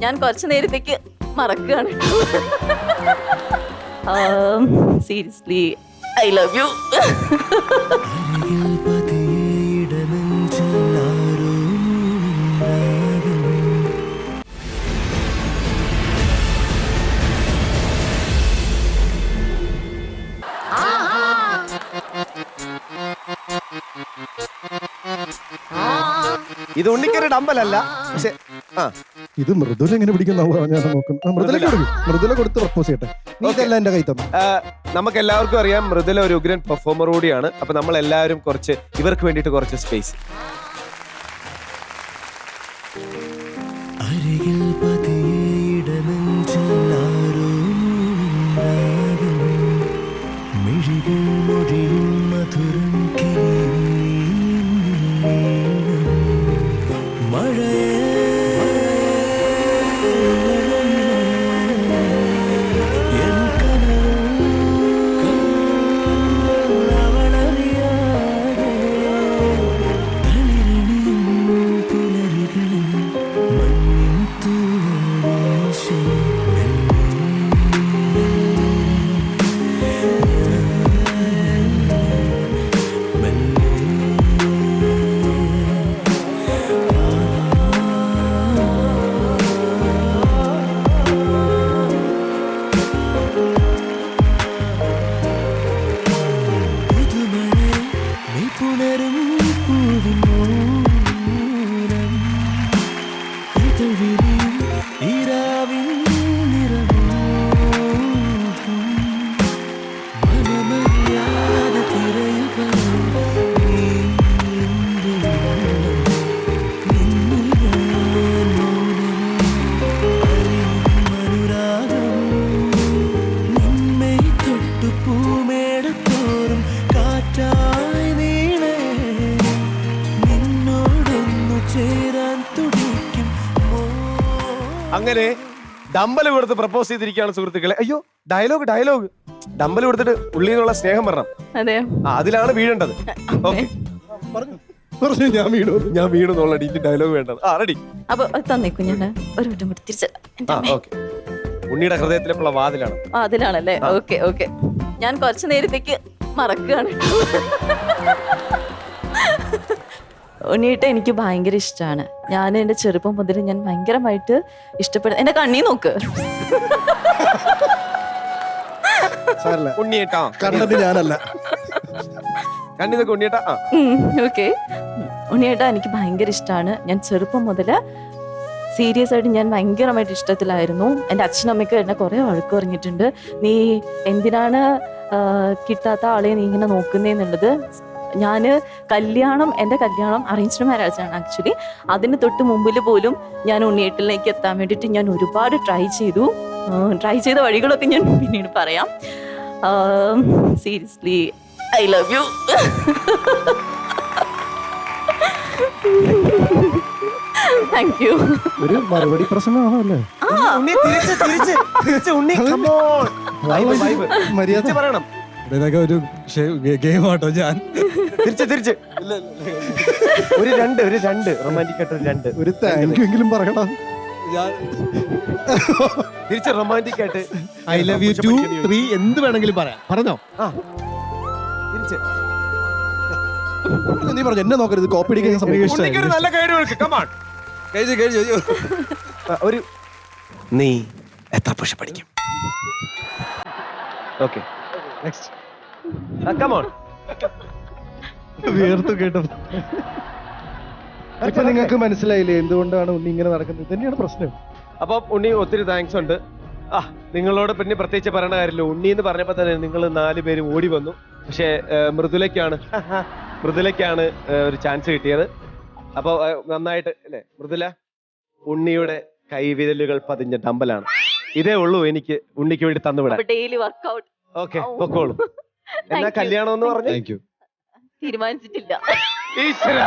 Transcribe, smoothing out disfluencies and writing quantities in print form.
ഞാൻ കുറച്ചു നേരത്തേക്ക് മറക്കുകയാണ്. Seriously I love you. ഇത് ഉണ്ണിക്കൊരു ഡമ്പലല്ല, പക്ഷെ ഇത് മൃദുല എങ്ങനെ പിടിക്കുന്ന ഞാൻ നോക്കുന്നു. മൃദുല കൊടുത്ത് പ്രപ്പോസ് ചെയ്യട്ടെ. നീ ഇതല്ല എന്റെ കൈ തന്നു. നമുക്ക് എല്ലാവർക്കും അറിയാം മൃദുല ഒരു ഉഗ്രൻ പെർഫോമർ കൂടിയാണ്. അപ്പൊ നമ്മൾ എല്ലാവരും കുറച്ച് ഇവർക്ക് വേണ്ടിയിട്ട് കുറച്ച് സ്പേസ്. അങ്ങനെ ഡമ്പല് കൊടുത്ത് പ്രപ്പോസ് ചെയ്തിരിക്കുകയാണ് സുഹൃത്തുക്കളെ. അയ്യോ, ഡയലോഗ് ഡമ്പല് കൊടുത്തിട്ട് ഉള്ളിന്നുള്ള സ്നേഹം വരണം. അതെ, അതിലാണ് വീഴേണ്ടത്. ഓക്കെ, ഞാൻ വീണു എന്നുള്ള ഡയലോഗ് വേണ്ടത്. റെഡി. അപ്പൊ തന്നേക്കും ഞാൻ ഒരു വട്ടം കൂടി തിരിച്ചു. ഉണ്ണിയുടെ ഹൃദയത്തിലുള്ള വാതിലാണ്. അതിലാണല്ലേ? Okay okay. ഞാൻ കുറച്ചു നേരത്തേക്ക് മറക്കുകയാണ്. ഉണ്ണിയിട്ട് എനിക്ക് ഭയങ്കര ഇഷ്ടമാണ്. ഞാൻ എൻ്റെ ചെറുപ്പം മുതൽ ഞാൻ ഭയങ്കരമായിട്ട് ഇഷ്ടപ്പെടുന്ന എന്റെ കണ്ണീ നോക്ക്. ഉണ്ണിയേട്ടാ കണ്ടത് ഞാനല്ല. കണ്ണിതൊക്കെ ഉണ്ണിയേട്ടാ. ഓക്കെ, ഉണ്ണിയേട്ടാ എനിക്ക് ഭയങ്കര ഇഷ്ടമാണ്. ഞാൻ ചെറുപ്പം മുതൽ സീരിയസ് ആയിട്ട് ഞാൻ ഭയങ്കരമായിട്ട് ഇഷ്ടത്തിലായിരുന്നു. എൻ്റെ അച്ഛനമ്മയ്ക്ക് എന്നെ കുറേ വഴക്ക് പറഞ്ഞിട്ടുണ്ട്. നീ എന്തിനാണ് കിട്ടാത്ത ആളെ നീ ഇങ്ങനെ നോക്കുന്നേന്നുള്ളത്. ഞാൻ എൻ്റെ കല്യാണം അറേഞ്ച്ഡ് മാരേജ് ആണ് ആക്ച്വലി. അതിന് തൊട്ട് മുമ്പിൽ പോലും ഞാൻ ഉണ്ണിയേട്ടിലേക്ക് എത്താൻ വേണ്ടിയിട്ട് ഞാൻ ഒരുപാട് ട്രൈ ചെയ്ത വഴികളൊക്കെ ഞാൻ പിന്നീട് പറയാം. Seriously I love U. Thank you. ഒരു മറുപടി പ്രസംഗമാണോ അല്ലേ? മര്യാദ പറയണം. ഇതൊക്കെ ഒരു ഗെയിം ആട്ടോ. ഞാൻ തിരിച്ച് ഒരു രണ്ട് റൊമാൻറ്റിക് ആയിട്ട് ഒരു താങ്ക് യു എങ്കിലും പറയണം. തിരിച്ച് റൊമാൻറ്റിക് ആയിട്ട് ഐ ലവ് യു 2 3 എന്ത് വേണമെങ്കിലും പറയാം. പറഞ്ഞോ. തിരിച്ച് നീ പറഞ്ഞു എന്നെ നോക്കരുത്. കോപ്പി അടിക്കാൻ നല്ല ഗൈഡ് കൊടുക്ക്. Come on. ഒരു നീ എത്ര പുഷ് പഠിക്കും? Okay, next. Come on. വേർത്തു കേട്ടോ. ഇപ്പൊ നിങ്ങൾക്ക് മനസ്സിലായില്ലേ എന്തുകൊണ്ടാണ് ഉണ്ണി ഇങ്ങനെ നടക്കുന്നത്? തന്നെയാണ് പ്രശ്നം. അപ്പൊ ഉണ്ണി ഒത്തിരി താങ്ക്സ് ഉണ്ട്. നിങ്ങളോട് പിന്നെ പ്രത്യേകിച്ച് പറയേണ്ട കാര്യമില്ല. ഉണ്ണി എന്ന് പറഞ്ഞപ്പോ തന്നെ നിങ്ങൾ 4 പേരും ഓടി വന്നു. പക്ഷെ മൃദുലയ്ക്കാണ് ഒരു ചാൻസ് കിട്ടിയത്. അപ്പൊ നന്നായിട്ട് അല്ലേ മൃദുല? ഉണ്ണിയുടെ കൈവിരലുകൾ പതിഞ്ഞ ഡമ്പലാണ്. ഇതേ ഉള്ളൂ എനിക്ക് ഉണ്ണിക്ക് വേണ്ടി തന്നുവിടാൻ. ഓക്കെ, പൊക്കോളൂ. എന്നാ കല്യാണം എന്ന് പറഞ്ഞു തീരുമാനിച്ചിട്ടില്ല. ഈശ്വര.